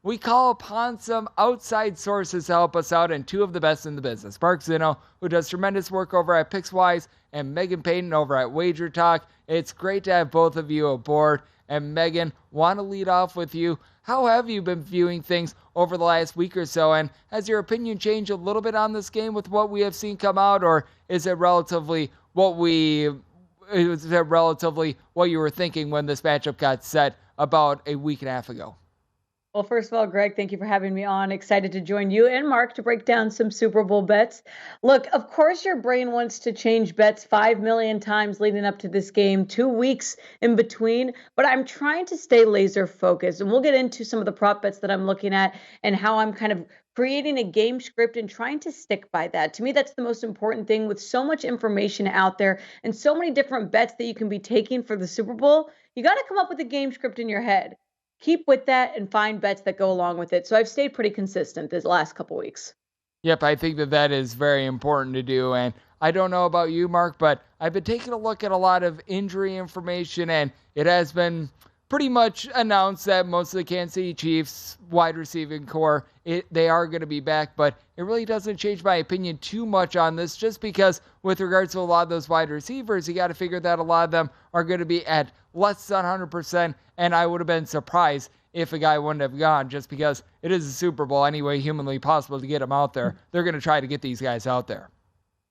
we call upon some outside sources to help us out, and two of the best in the business. Mark Zinno, who does tremendous work over at Pickswise, and Meghan Payton over at Wager Talk. It's great to have both of you aboard. And Meghan, want to lead off with you. How have you been viewing things over the last week or so? And has your opinion changed a little bit on this game with what we have seen come out, or is it relatively what you were thinking when this matchup got set about a week and a half ago? Well, first of all, Greg, thank you for having me on. Excited to join you and Mark to break down some Super Bowl bets. Look, of course, your brain wants to change bets 5 million times leading up to this game, 2 weeks in between, but I'm trying to stay laser focused. And we'll get into some of the prop bets that I'm looking at and how I'm kind of creating a game script and trying to stick by that. To me, that's the most important thing with so much information out there and so many different bets that you can be taking for the Super Bowl. You got to come up with a game script in your head. Keep with that and find bets that go along with it. So I've stayed pretty consistent this last couple weeks. Yep, I think that is very important to do. And I don't know about you, Mark, but I've been taking a look at a lot of injury information, and it has been pretty much announced that most of the Kansas City Chiefs wide receiving core, they are going to be back, but it really doesn't change my opinion too much on this, just because with regards to a lot of those wide receivers, you got to figure that a lot of them are going to be at less than 100%, and I would have been surprised if a guy wouldn't have gone, just because it is a Super Bowl anyway, humanly possible to get them out there. They're going to try to get these guys out there.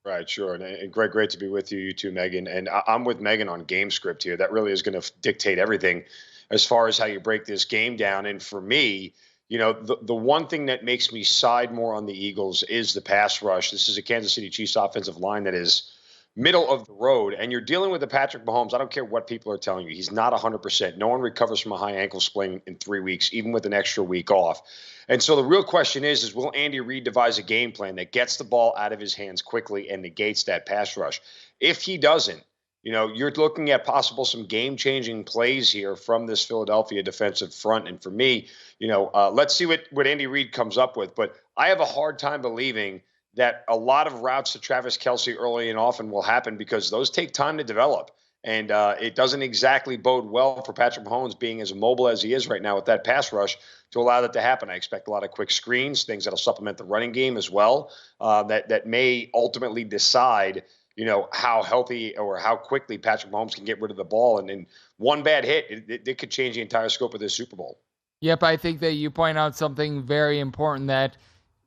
Right, sure. And Greg, great to be with you too, Meghan. And I'm with Meghan on game script here. That really is going to dictate everything as far as how you break this game down. And for me, you know, the one thing that makes me side more on the Eagles is the pass rush. This is a Kansas City Chiefs offensive line that is middle of the road, and you're dealing with the Patrick Mahomes. I don't care what people are telling you. He's not 100%. No one recovers from a high ankle sprain in 3 weeks, even with an extra week off. And so the real question is will Andy Reid devise a game plan that gets the ball out of his hands quickly and negates that pass rush? If he doesn't, you know, you're looking at possible some game-changing plays here from this Philadelphia defensive front. And for me, you know, let's see what Andy Reid comes up with. But I have a hard time believing that a lot of routes to Travis Kelce early and often will happen, because those take time to develop. And it doesn't exactly bode well for Patrick Mahomes being as mobile as he is right now with that pass rush to allow that to happen. I expect a lot of quick screens, things that'll supplement the running game as well, that may ultimately decide, you know, how healthy or how quickly Patrick Mahomes can get rid of the ball. And one bad hit, it could change the entire scope of this Super Bowl. Yep, I think that you point out something very important, that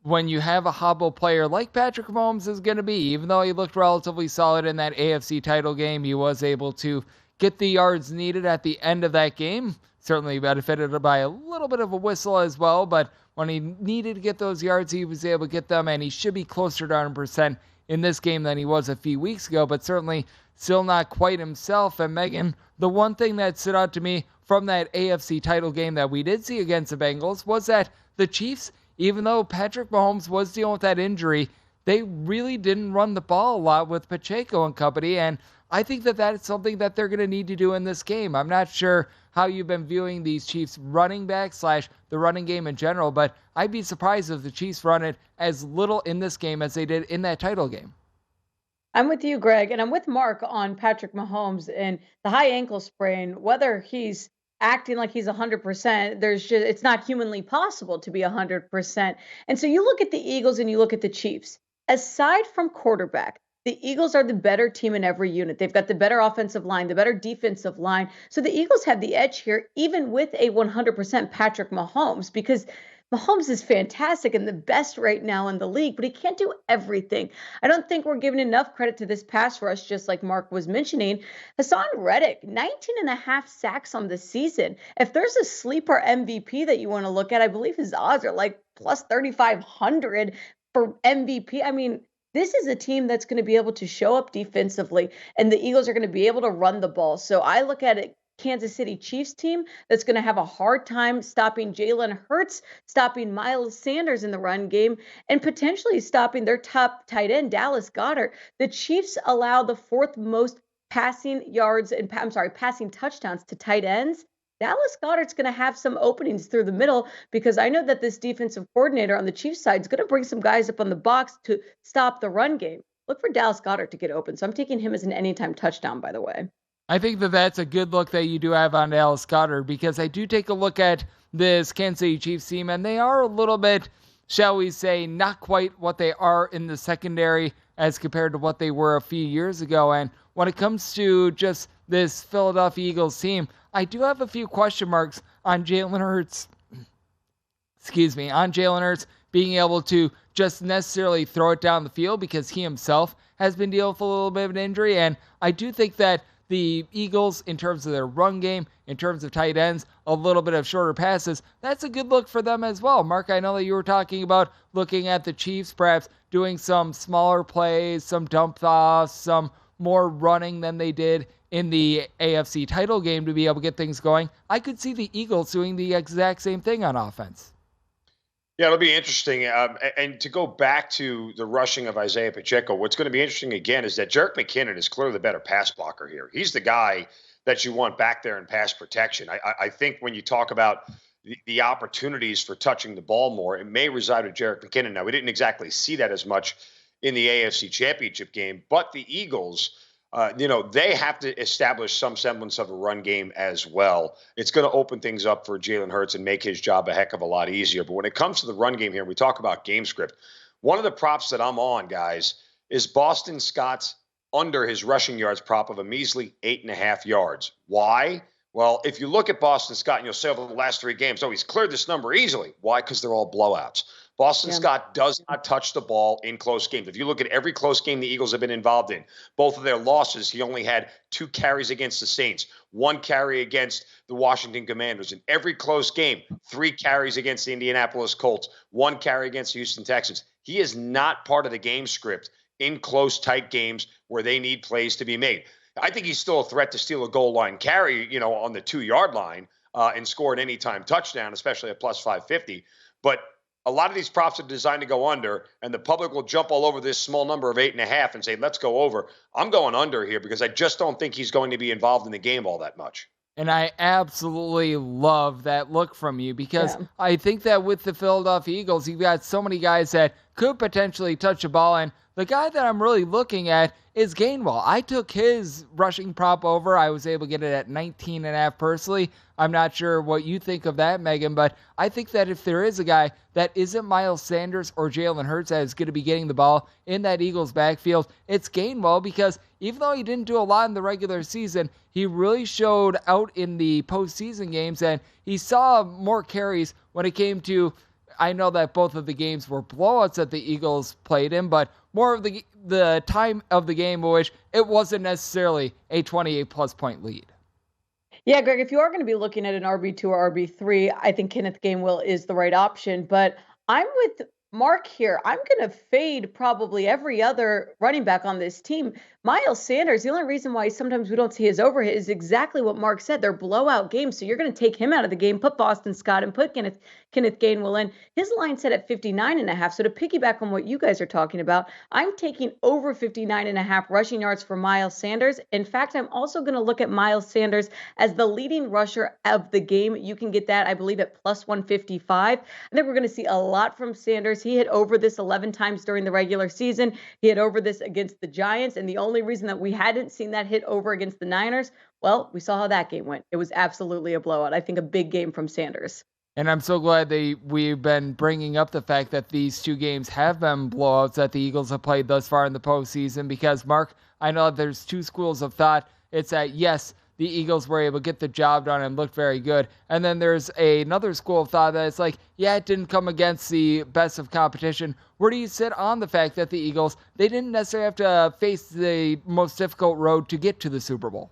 when you have a hobble player like Patrick Mahomes is going to be, even though he looked relatively solid in that AFC title game, he was able to get the yards needed at the end of that game. Certainly benefited by a little bit of a whistle as well, but when he needed to get those yards, he was able to get them, and he should be closer to 100% in this game than he was a few weeks ago, but certainly still not quite himself. And Meghan, the one thing that stood out to me from that AFC title game that we did see against the Bengals was that the Chiefs, even though Patrick Mahomes was dealing with that injury, they really didn't run the ball a lot with Pacheco and company, and I think that that is something that they're going to need to do in this game. I'm not sure how you've been viewing these Chiefs running back / the running game in general, but I'd be surprised if the Chiefs run it as little in this game as they did in that title game. I'm with you, Greg, and I'm with Mark on Patrick Mahomes and the high ankle sprain. Whether he's acting like he's 100%, it's not humanly possible to be 100%. And so you look at the Eagles and you look at the Chiefs. Aside from quarterback, the Eagles are the better team in every unit. They've got the better offensive line, the better defensive line. So the Eagles have the edge here, even with a 100% Patrick Mahomes, because Mahomes is fantastic and the best right now in the league, but he can't do everything. I don't think we're giving enough credit to this pass rush, just like Mark was mentioning. Hassan Reddick, 19 and a half sacks on the season. If there's a sleeper MVP that you want to look at, I believe his odds are like plus 3,500 for MVP. I mean, this is a team that's going to be able to show up defensively, and the Eagles are going to be able to run the ball. So I look at it, Kansas City Chiefs team that's going to have a hard time stopping Jalen Hurts, stopping Miles Sanders in the run game, and potentially stopping their top tight end, Dallas Goedert. The Chiefs allow the fourth most passing touchdowns to tight ends. Dallas Goedert's going to have some openings through the middle, because I know that this defensive coordinator on the Chiefs side is going to bring some guys up on the box to stop the run game. Look for Dallas Goedert to get open. So I'm taking him as an anytime touchdown, by the way. I think that that's a good look that you do have on Dallas Goedert, because I do take a look at this Kansas City Chiefs team, and they are a little bit, shall we say, not quite what they are in the secondary as compared to what they were a few years ago. And when it comes to just this Philadelphia Eagles team, I do have a few question marks on Jalen Hurts. On Jalen Hurts being able to just necessarily throw it down the field, because he himself has been dealing with a little bit of an injury. And I do think that the Eagles, in terms of their run game, in terms of tight ends, a little bit of shorter passes, that's a good look for them as well. Mark, I know that you were talking about looking at the Chiefs perhaps doing some smaller plays, some dump offs, some more running than they did in the AFC title game to be able to get things going. I could see the Eagles doing the exact same thing on offense. Yeah, it'll be interesting. And to go back to the rushing of Isaiah Pacheco, what's going to be interesting again is that Jerick McKinnon is clearly the better pass blocker here. He's the guy that you want back there in pass protection. I think when you talk about the opportunities for touching the ball more, it may reside with Jerick McKinnon. Now, we didn't exactly see that as much in the AFC Championship game, but the Eagles, they have to establish some semblance of a run game as well. It's going to open things up for Jalen Hurts and make his job a heck of a lot easier. But when it comes to the run game here, we talk about game script. One of the props that I'm on, guys, is Boston Scott's under his rushing yards prop of a measly 8.5 yards. Why? Well, if you look at Boston Scott and you'll say over the last 3 games, he's cleared this number easily. Why? Because they're all blowouts. Boston Scott does not touch the ball in close games. If you look at every close game the Eagles have been involved in, both of their losses, he only had 2 carries against the Saints, 1 carry against the Washington Commanders. In every close game, 3 carries against the Indianapolis Colts, 1 carry against the Houston Texans. He is not part of the game script in close, tight games where they need plays to be made. I think he's still a threat to steal a goal line carry, on the 2-yard line and score an anytime touchdown, especially at plus 550. But a lot of these props are designed to go under, and the public will jump all over this small number of 8.5 and say, let's go over. I'm going under here because I just don't think he's going to be involved in the game all that much. And I absolutely love that look from you, because I think that with the Philadelphia Eagles, you've got so many guys that could potentially touch the ball. And the guy that I'm really looking at is Gainwell. I took his rushing prop over. I was able to get it at 19.5 personally. I'm not sure what you think of that, Megan, but I think that if there is a guy that isn't Miles Sanders or Jalen Hurts that is going to be getting the ball in that Eagles backfield, it's Gainwell, because even though he didn't do a lot in the regular season, he really showed out in the postseason games, and he saw more carries when it came to, I know that both of the games were blowouts that the Eagles played in, but more of the time of the game in which it wasn't necessarily a 28-plus point lead. Yeah, Greg, if you are going to be looking at an RB2 or RB3, I think Kenneth Gainwell is the right option. But I'm with Mark here. I'm going to fade probably every other running back on this team. Miles Sanders, the only reason why sometimes we don't see his overhit is exactly what Mark said. They're blowout games. So you're going to take him out of the game, put Boston Scott, and put Kenneth Gainwell in. His line set at 59.5. So to piggyback on what you guys are talking about, I'm taking over 59.5 rushing yards for Miles Sanders. In fact, I'm also going to look at Miles Sanders as the leading rusher of the game. You can get that, I believe, at plus 155. I think we're going to see a lot from Sanders. He hit over this 11 times during the regular season. He hit over this against the Giants. And the only reason that we hadn't seen that hit over against the Niners, well, we saw how that game went. It was absolutely a blowout. I think a big game from Sanders. And I'm so glad we've been bringing up the fact that these 2 games have been blowouts that the Eagles have played thus far in the postseason, because, Mark, I know there's 2 schools of thought. It's that, yes, the Eagles were able to get the job done and looked very good. And then there's another school of thought that it's like, yeah, it didn't come against the best of competition. Where do you sit on the fact that the Eagles, they didn't necessarily have to face the most difficult road to get to the Super Bowl?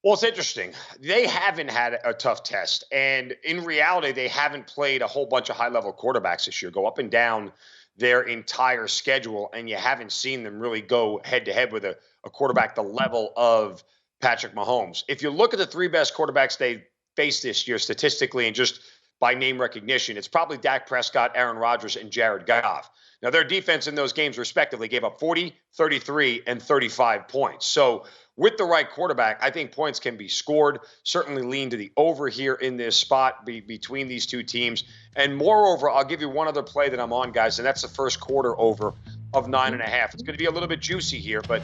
Well, it's interesting. They haven't had a tough test. And in reality, they haven't played a whole bunch of high-level quarterbacks this year, go up and down their entire schedule, and you haven't seen them really go head-to-head with a quarterback the level of Patrick Mahomes. If you look at the 3 best quarterbacks they faced this year statistically and just by name recognition, it's probably Dak Prescott, Aaron Rodgers, and Jared Goff. Now, their defense in those games respectively gave up 40, 33, and 35 points. So with the right quarterback, I think points can be scored. Certainly lean to the over here in this spot between these 2 teams. And moreover, I'll give you one other play that I'm on, guys, and that's the first quarter over of 9.5. It's going to be a little bit juicy here, but,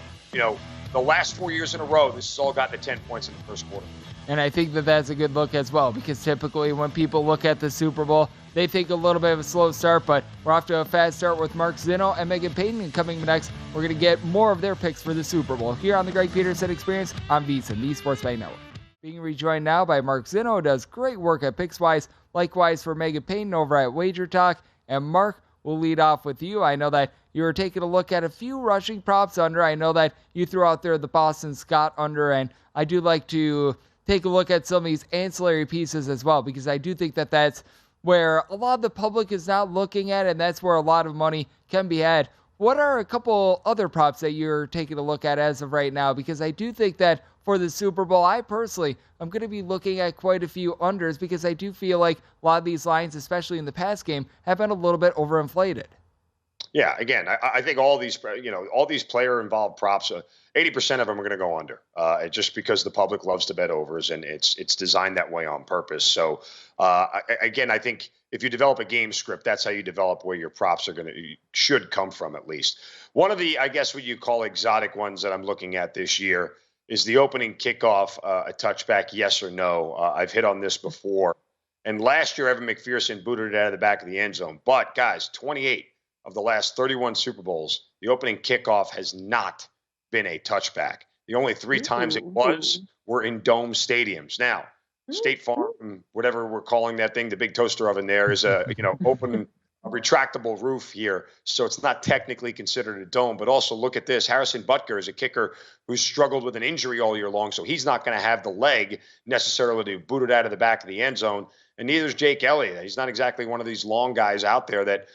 the last 4 years in a row, this has all gotten to 10 points in the first quarter. And I think that that's a good look as well, because typically when people look at the Super Bowl, they think a little bit of a slow start, but we're off to a fast start with Mark Zinno and Meghan Payton. And coming next, we're going to get more of their picks for the Super Bowl here on the Greg Peterson Experience on VSiN, the Sports Betting Network. Being rejoined now by Mark Zinno, who does great work at Pickswise. Likewise for Meghan Payton over at Wager Talk. And Mark, we'll lead off with you. I know that you were taking a look at a few rushing props under. I know that you threw out there the Boston Scott under, and I do like to take a look at some of these ancillary pieces as well, because I do think that that's where a lot of the public is not looking at, and that's where a lot of money can be had. What are a couple other props that you're taking a look at as of right now? Because I do think that for the Super Bowl, I personally, I'm going to be looking at quite a few unders, because I do feel like a lot of these lines, especially in the past game, have been a little bit overinflated. Yeah, again, I think all these player-involved props, 80% of them are going to go under, just because the public loves to bet overs, and it's designed that way on purpose. So, again, I think if you develop a game script, that's how you develop where your props should come from, at least. One of the, I guess, what you call exotic ones that I'm looking at this year is the opening kickoff, a touchback, yes or no. I've hit on this before, and last year Evan McPherson booted it out of the back of the end zone. But guys, 28 of the last 31 Super Bowls, the opening kickoff has not been a touchback. The only three times it were in dome stadiums. Now, State Farm, whatever we're calling that thing, the big toaster oven there, is a open, a retractable roof here, so it's not technically considered a dome. But also look at this: Harrison Butker is a kicker who's struggled with an injury all year long, so he's not going to have the leg necessarily to boot it out of the back of the end zone. And neither is Jake Elliott. He's not exactly one of these long guys out there that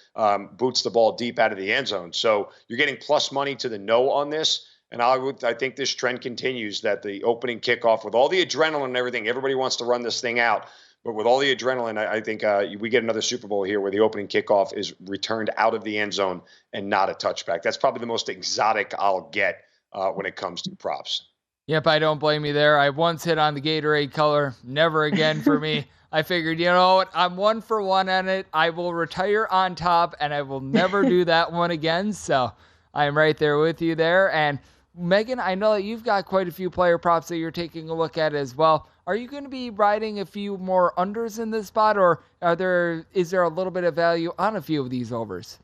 boots the ball deep out of the end zone. So you're getting plus money to the no on this. And I think this trend continues, that the opening kickoff, with all the adrenaline and everything, everybody wants to run this thing out. But with all the adrenaline, I think we get another Super Bowl here where the opening kickoff is returned out of the end zone and not a touchback. That's probably the most exotic I'll get when it comes to props. Yep, I don't blame you there. I once hit on the Gatorade color. Never again for me. I figured, you know what, I'm 1 for 1 on it. I will retire on top, and I will never do that one again. So I'm right there with you there. And Meghan, I know that you've got quite a few player props that you're taking a look at as well. Are you going to be riding a few more unders in this spot, or is there a little bit of value on a few of these overs?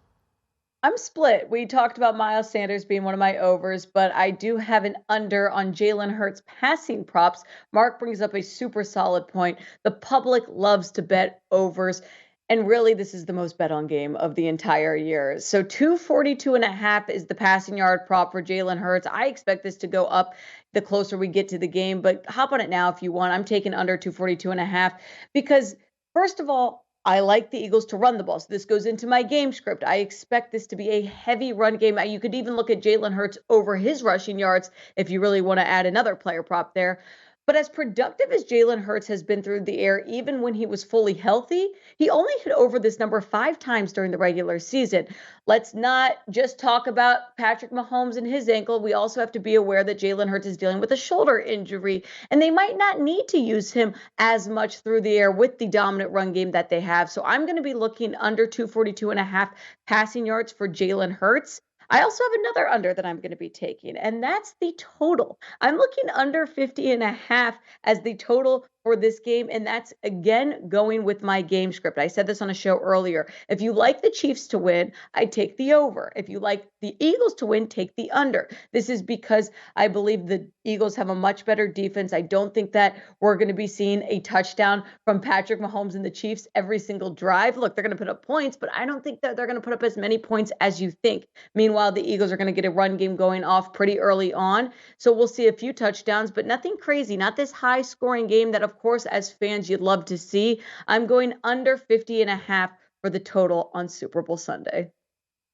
I'm split. We talked about Miles Sanders being one of my overs, but I do have an under on Jalen Hurts passing props. Mark brings up a super solid point. The public loves to bet overs, and really this is the most bet on game of the entire year. So 242.5 is the passing yard prop for Jalen Hurts. I expect this to go up the closer we get to the game, but hop on it now if you want. I'm taking under 242.5 because, first of all, I like the Eagles to run the ball. So this goes into my game script. I expect this to be a heavy run game. You could even look at Jalen Hurts over his rushing yards if you really want to add another player prop there. But as productive as Jalen Hurts has been through the air, even when he was fully healthy, he only hit over this number 5 times during the regular season. Let's not just talk about Patrick Mahomes and his ankle. We also have to be aware that Jalen Hurts is dealing with a shoulder injury, and they might not need to use him as much through the air with the dominant run game that they have. So I'm going to be looking under 242.5 passing yards for Jalen Hurts. I also have another under that I'm going to be taking, and that's the total. I'm looking under 50.5 as the total for this game, and that's, again, going with my game script. I said this on a show earlier. If you like the Chiefs to win, I take the over. If you like the Eagles to win, take the under. This is because I believe the Eagles have a much better defense. I don't think that we're going to be seeing a touchdown from Patrick Mahomes and the Chiefs every single drive. Look, they're going to put up points, but I don't think that they're going to put up as many points as you think. Meanwhile, the Eagles are going to get a run game going off pretty early on. So we'll see a few touchdowns, but nothing crazy, not this high scoring game that, of course, as fans, you'd love to see. I'm going under 50.5 for the total on Super Bowl Sunday.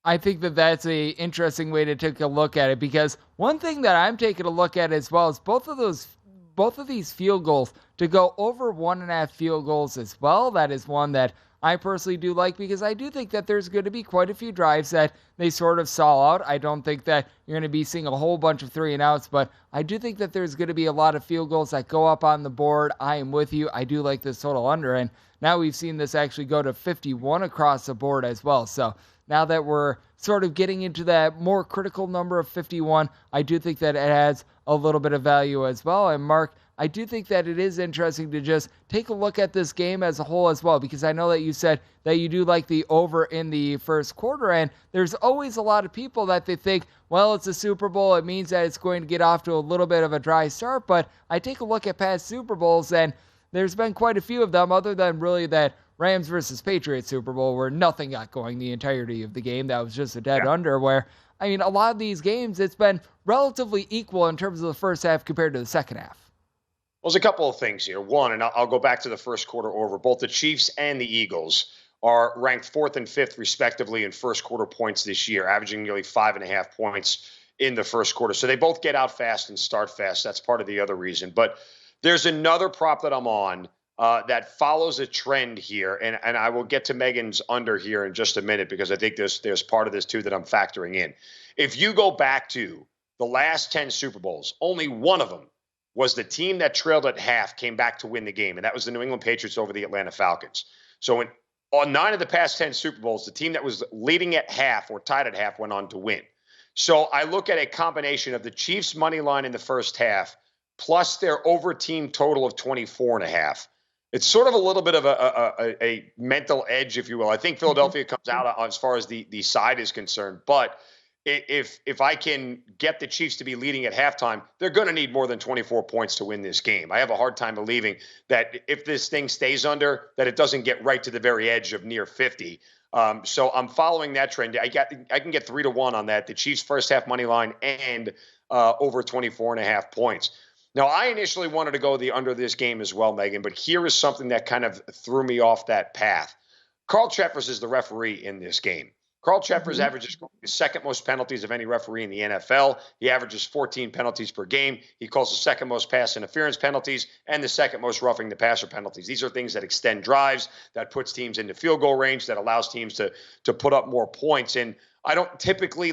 I think that that's a interesting way to take a look at it, because one thing that I'm taking a look at as well is both of these field goals to go over 1.5 field goals as well. That is one that I personally do like, because I do think that there's going to be quite a few drives that they sort of stall out. I don't think that you're going to be seeing a whole bunch of 3 and outs, but I do think that there's going to be a lot of field goals that go up on the board. I am with you. I do like this total under, and now we've seen this actually go to 51 across the board as well. So now that we're sort of getting into that more critical number of 51, I do think that it adds a little bit of value as well. And Mark, I do think that it is interesting to just take a look at this game as a whole as well, because I know that you said that you do like the over in the first quarter, and there's always a lot of people that they think, well, it's a Super Bowl, it means that it's going to get off to a little bit of a dry start, but I take a look at past Super Bowls, and there's been quite a few of them, other than really that Rams versus Patriots Super Bowl where nothing got going the entirety of the game. That was just a dead under, where, I mean, a lot of these games, it's been relatively equal in terms of the first half compared to the second half. Well, there's a couple of things here. One, and I'll go back to the first quarter over, both the Chiefs and the Eagles are ranked 4th and 5th, respectively, in first quarter points this year, averaging nearly 5.5 points in the first quarter. So they both get out fast and start fast. That's part of the other reason. But there's another prop that I'm on that follows a trend here, and I will get to Meghan's under here in just a minute, because I think there's part of this too that I'm factoring in. If you go back to the last 10 Super Bowls, only one of them was the team that trailed at half came back to win the game, and that was the New England Patriots over the Atlanta Falcons. So on 9 of the past 10 Super Bowls, the team that was leading at half or tied at half went on to win. So I look at a combination of the Chiefs' money line in the first half plus their over team total of 24.5. It's sort of a little bit of a mental edge, if you will. I think Philadelphia comes out as far as the side is concerned. But if I can get the Chiefs to be leading at halftime, they're going to need more than 24 points to win this game. I have a hard time believing that if this thing stays under, that it doesn't get right to the very edge of near 50. So I'm following that trend. I can get 3-1 on that. The Chiefs first half money line and over 24.5 points. Now, I initially wanted to go the under this game as well, Meghan, but here is something that kind of threw me off that path. Carl Cheffers is the referee in this game. Carl Cheffers averages the second most penalties of any referee in the NFL. He averages 14 penalties per game. He calls the second most pass interference penalties and the second most roughing the passer penalties. These are things that extend drives, that puts teams into field goal range, that allows teams to put up more points. And I don't typically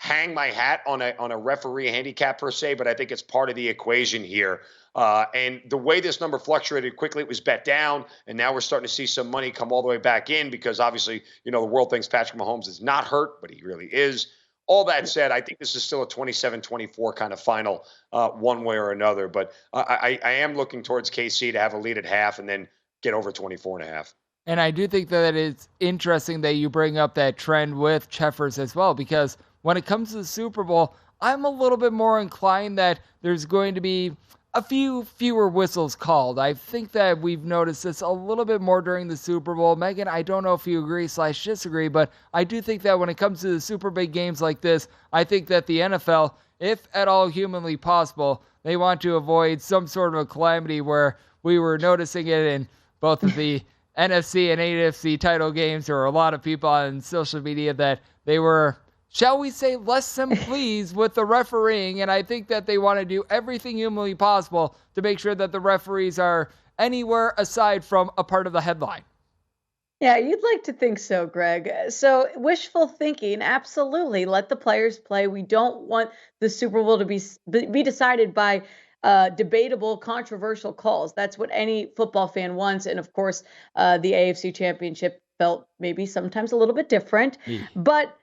hang my hat on a referee handicap per se, but I think it's part of the equation here. And the way this number fluctuated quickly, it was bet down, and now we're starting to see some money come all the way back in because obviously, the world thinks Patrick Mahomes is not hurt, but he really is. All that said, I think this is still a 27-24 kind of final one way or another. But I am looking towards KC to have a lead at half and then get over 24.5. And I do think that it's interesting that you bring up that trend with Cheffers as well, because when it comes to the Super Bowl, I'm a little bit more inclined that there's going to be a few fewer whistles called. I think that we've noticed this a little bit more during the Super Bowl. Meghan, I don't know if you agree/disagree, but I do think that when it comes to the super big games like this, I think that the NFL, if at all humanly possible, they want to avoid some sort of a calamity where we were noticing it in both of the NFC and AFC title games. There were a lot of people on social media that they were, shall we say, less than pleased with the refereeing, and I think that they want to do everything humanly possible to make sure that the referees are anywhere aside from a part of the headline. Yeah, you'd like to think so, Greg. So wishful thinking, absolutely. Let the players play. We don't want the Super Bowl to be decided by debatable, controversial calls. That's what any football fan wants. And of course, the AFC Championship felt maybe sometimes a little bit different. But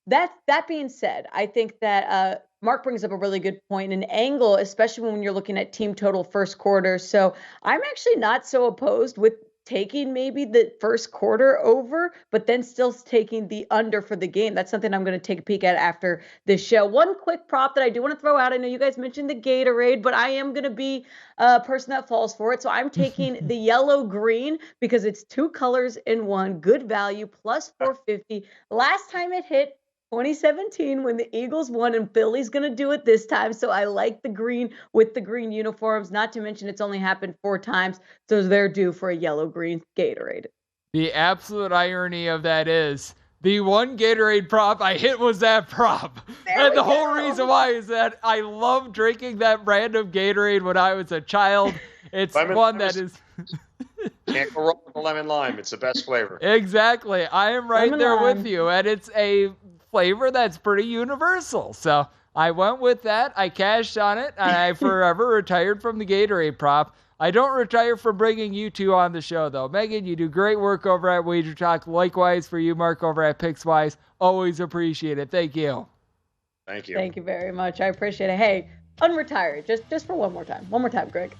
that being said, I think that Mark brings up a really good point, an angle, especially when you're looking at team total first quarter. So I'm actually not so opposed with taking maybe the first quarter over, but then still taking the under for the game. That's something I'm going to take a peek at after this show. One quick prop that I do want to throw out. I know you guys mentioned the Gatorade, but I am going to be a person that falls for it. So I'm taking the yellow green because it's 2 colors in one. Good value, plus 450. Last time it hit, 2017, when the Eagles won, and Philly's going to do it this time. So I like the green with the green uniforms, not to mention it's only happened 4 times. So they're due for a yellow-green Gatorade. The absolute irony of that is the one Gatorade prop I hit was that prop. And the whole reason why is that I love drinking that brand of Gatorade when I was a child. It's one that is... Can't go wrong with the lemon lime. It's the best flavor. Exactly. I am right there with you. And it's a flavor that's pretty universal. So I went with that. I cashed on it, and I forever retired from the Gatorade prop. I don't retire from bringing you two on the show, though. Meghan, you do great work over at Wager Talk. Likewise for you, Mark, over at Pickswise. Always appreciate it. Thank you. Thank you. Thank you very much. I appreciate it. Hey, unretire just for one more time. One more time, Greg.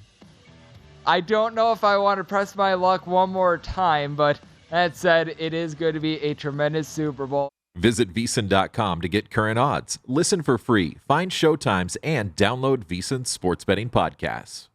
I don't know if I want to press my luck one more time, but that said, it is going to be a tremendous Super Bowl. Visit VSiN.com to get current odds, listen for free, find showtimes, and download VSiN sports betting podcasts.